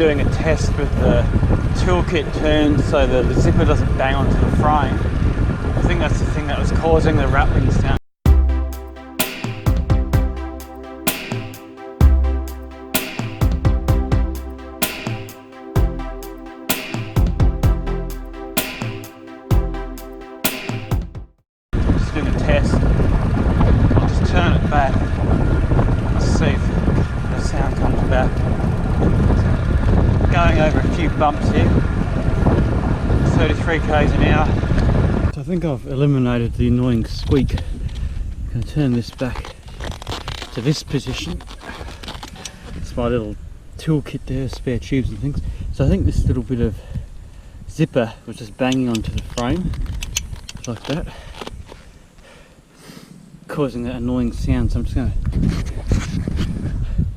doing a test with the toolkit turned so the zipper doesn't bang onto the frame. I think that's the thing that was causing the rattling sound. Just doing a test. I'll just turn it back. Let's see if the sound comes back. Going over a few bumps here. 33 k's an hour. So I think I've eliminated the annoying squeak. I'm going to turn this back to this position. It's my little toolkit there, spare tubes and things. So I think this little bit of zipper was just banging onto the frame, like that, causing that annoying sound. So I'm just going to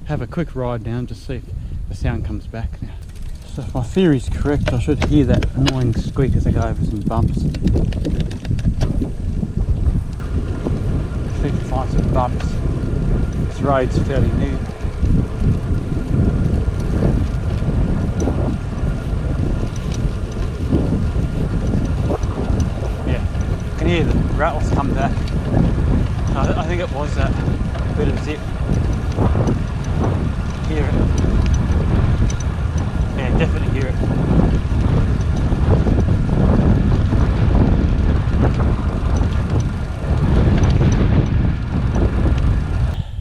have a quick ride down to see if the sound comes back now. So if my theory is correct, I should hear that annoying squeak as I go over some bumps. I need to find some bumps. This road's fairly new. Yeah, I can hear the rattles come back. I think it was that bit of zip. Hear it. Yeah, definitely hear it.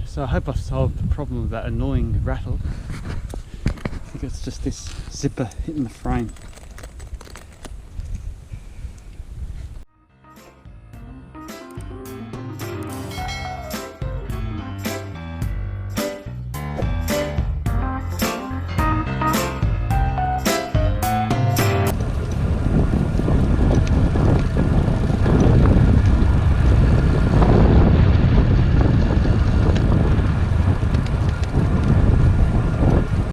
So I hope I've solved the problem of that annoying rattle. I think it's just this zipper hitting the frame.